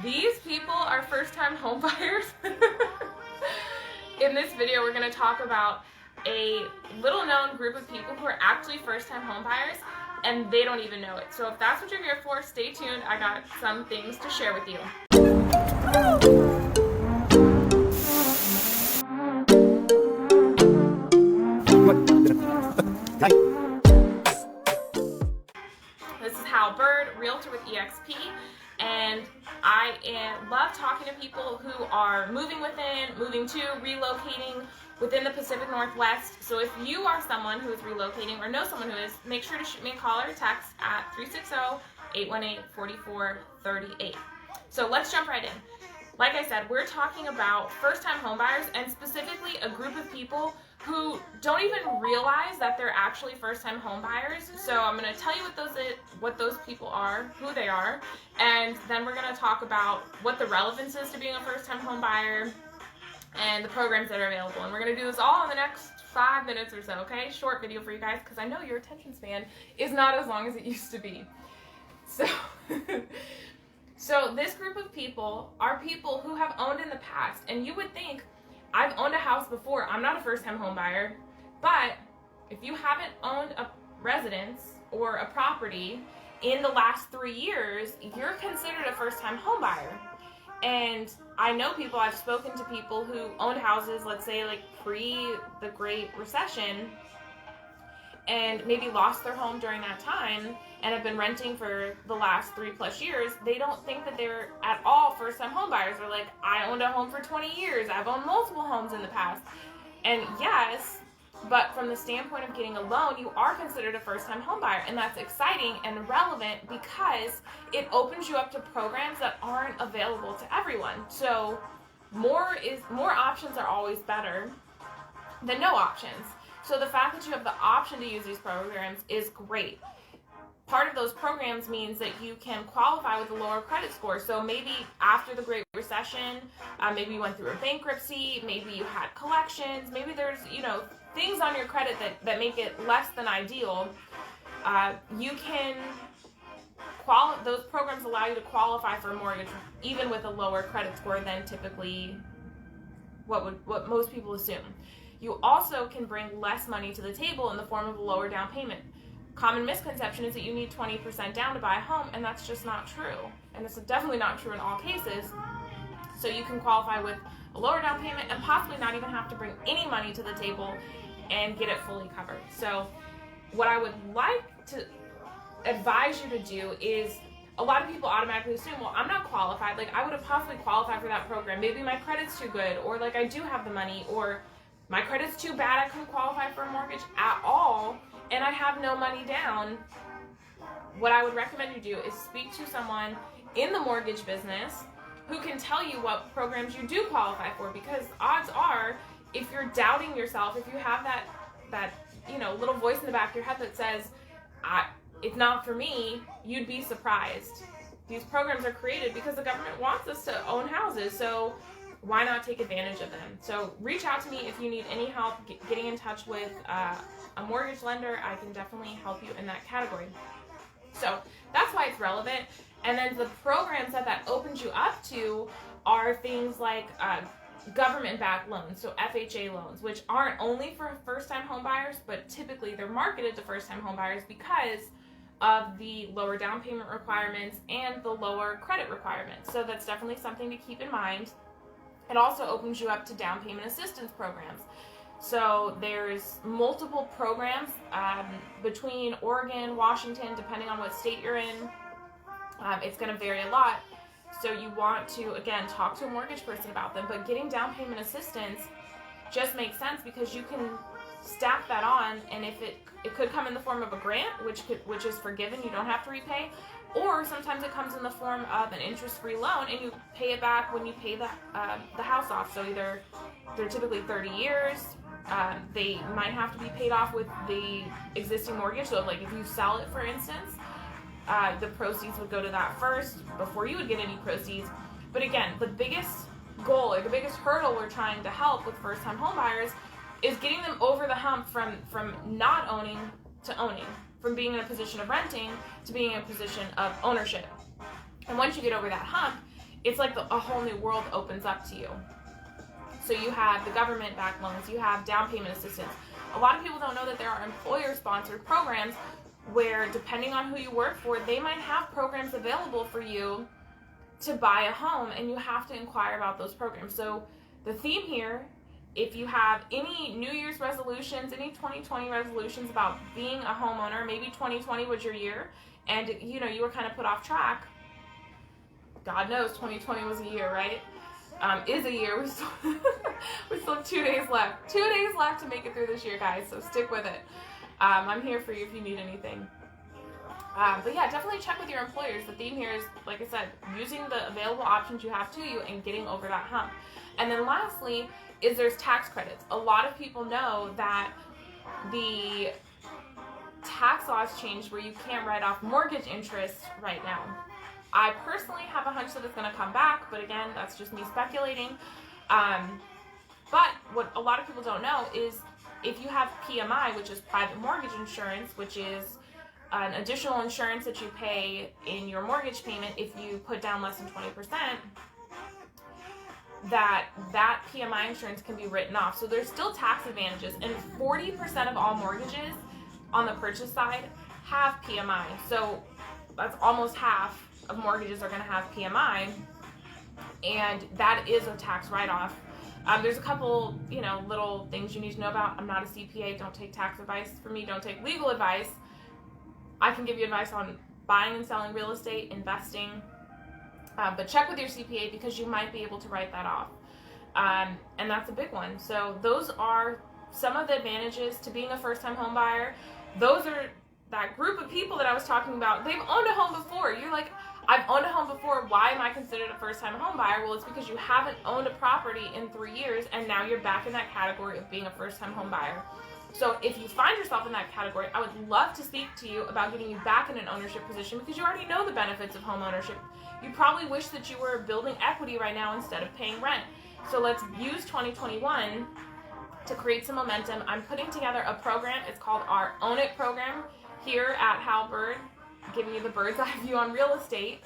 These people are first-time home buyers. In this video, we're going to talk about a little-known group of people who are actually first-time home buyers, and they don't even know it. So if that's what you're here for, stay tuned. I got some things to share with you. This is Hal Byrd, realtor with eXp, and I love talking to people who are moving within, moving to, relocating within the Pacific Northwest. So if you are someone who is relocating or know someone who is, make sure to shoot me a call or a text at 360-818-4438. So let's jump right in. Like I said, we're talking about first-time homebuyers, and specifically a group of people who don't even realize that they're actually first-time homebuyers. So I'm going to tell you what those people are, who they are, and then we're going to talk about what the relevance is to being a first-time homebuyer and the programs that are available. And we're going to do this all in the next 5 minutes or so, okay? Short video for you guys, because I know your attention span is not as long as it used to be. So... So this group of people are people who have owned in the past, and you would think, I've owned a house before, I'm not a first-time home buyer, but if you haven't owned a residence or a property in the last 3 years, you're considered a first-time home buyer. And I know people, I've spoken to people who owned houses, let's say like pre the Great Recession, and maybe lost their home during that time and have been renting for the last 3+ years. They don't think that they're at all first-time home buyers. They're like, I owned a home for 20 years. I've owned multiple homes in the past. And yes, but from the standpoint of getting a loan, you are considered a first-time home buyer. And that's exciting and relevant because it opens you up to programs that aren't available to everyone. So more options are always better than no options. So the fact that you have the option to use these programs is great. Part of those programs means that you can qualify with a lower credit score. So maybe after the Great Recession, maybe you went through a bankruptcy, maybe you had collections, maybe there's, things on your credit that make it less than ideal. You can those programs allow you to qualify for a mortgage even with a lower credit score than typically what most people assume. You also can bring less money to the table in the form of a lower down payment. Common misconception is that you need 20% down to buy a home, and that's just not true. And it's definitely not true in all cases. So you can qualify with a lower down payment and possibly not even have to bring any money to the table and get it fully covered. So what I would like to advise you to do is, a lot of people automatically assume, well, I'm not qualified. Like, I would have possibly qualified for that program. Maybe my credit's too good, or like I do have the money, or my credit's too bad, I couldn't qualify for a mortgage at all, and I have no money down. What I would recommend you do is speak to someone in the mortgage business who can tell you what programs you do qualify for, because odds are, if you're doubting yourself, if you have that little voice in the back of your head that says, it's not for me, you'd be surprised. These programs are created because the government wants us to own houses, so why not take advantage of them? So reach out to me if you need any help getting in touch with a mortgage lender. I can definitely help you in that category. So that's why it's relevant. And then the programs that opens you up to are things like government-backed loans, so FHA loans, which aren't only for first-time home buyers, but typically they're marketed to first-time home buyers because of the lower down payment requirements and the lower credit requirements. So that's definitely something to keep in mind. It also opens you up to down payment assistance programs. So there's multiple programs between Oregon, Washington, depending on what state you're in. It's going to vary a lot. So you want to, again, talk to a mortgage person about them. But getting down payment assistance just makes sense because you can stack that on, and if it could come in the form of a grant, which is forgiven, you don't have to repay. Or sometimes it comes in the form of an interest-free loan, and you pay it back when you pay the house off. So either they're typically 30 years, they might have to be paid off with the existing mortgage. So like if you sell it, for instance, the proceeds would go to that first before you would get any proceeds. But again, the biggest goal or the biggest hurdle we're trying to help with first-time home buyers is getting them over the hump from not owning to owning. From being in a position of renting to being in a position of ownership. And once you get over that hump, it's like a whole new world opens up to you. So you have the government-backed loans, you have down payment assistance. A lot of people don't know that there are employer-sponsored programs where, depending on who you work for, they might have programs available for you to buy a home, and you have to inquire about those programs. So the theme here, if you have any New Year's resolutions, any 2020 resolutions about being a homeowner, maybe 2020 was your year, and you were kind of put off track. God knows 2020 was a year, right? Is a year. We still have 2 days left. 2 days left to make it through this year, guys, so stick with it. I'm here for you if you need anything. But yeah, definitely check with your employers. The theme here is, like I said, using the available options you have to you and getting over that hump. And then lastly is there's tax credits. A lot of people know that the tax laws changed where you can't write off mortgage interest right now. I personally have a hunch that it's going to come back, but again, that's just me speculating. But what a lot of people don't know is if you have PMI, which is private mortgage insurance, which is an additional insurance that you pay in your mortgage payment if you put down less than 20%, that PMI insurance can be written off. So there's still tax advantages, and 40% of all mortgages on the purchase side have PMI. So that's almost half of mortgages are going to have PMI, and that is a tax write-off. There's a couple, little things you need to know about. I'm not a CPA. Don't take tax advice from me. Don't take legal advice. I can give you advice on buying and selling real estate, investing, but check with your CPA because you might be able to write that off. And that's a big one. So those are some of the advantages to being a first-time home buyer. Those are that group of people that I was talking about. They've owned a home before. You're like, I've owned a home before. Why am I considered a first-time home buyer? Well, it's because you haven't owned a property in 3 years, and now you're back in that category of being a first-time home buyer. So if you find yourself in that category, I would love to speak to you about getting you back in an ownership position because you already know the benefits of home ownership. You probably wish that you were building equity right now instead of paying rent. So let's use 2021 to create some momentum. I'm putting together a program. It's called our Own It program here at Hal Byrd, giving you the bird's eye view on real estate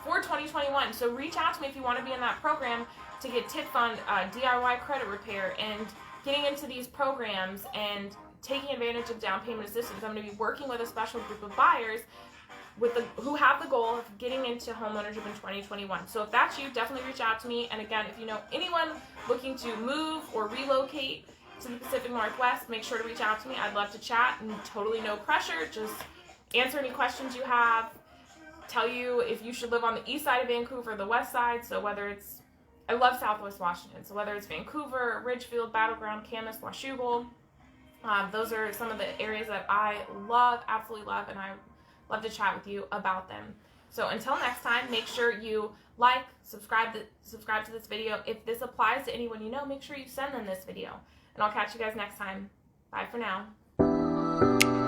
for 2021. So reach out to me if you want to be in that program to get tips on DIY credit repair and getting into these programs and taking advantage of down payment assistance. I'm going to be working with a special group of buyers who have the goal of getting into homeownership in 2021. So if that's you, definitely reach out to me. And again, if you know anyone looking to move or relocate to the Pacific Northwest, make sure to reach out to me. I'd love to chat, and totally no pressure. Just answer any questions you have. Tell you if you should live on the east side of Vancouver or the west side. So whether it's, I love Southwest Washington. So whether it's Vancouver, Ridgefield, Battleground, Camas, Washougal, those are some of the areas that I love, absolutely love, and I love to chat with you about them. So until next time, make sure you like, subscribe to this video. If this applies to anyone you know, make sure you send them this video. And I'll catch you guys next time. Bye for now.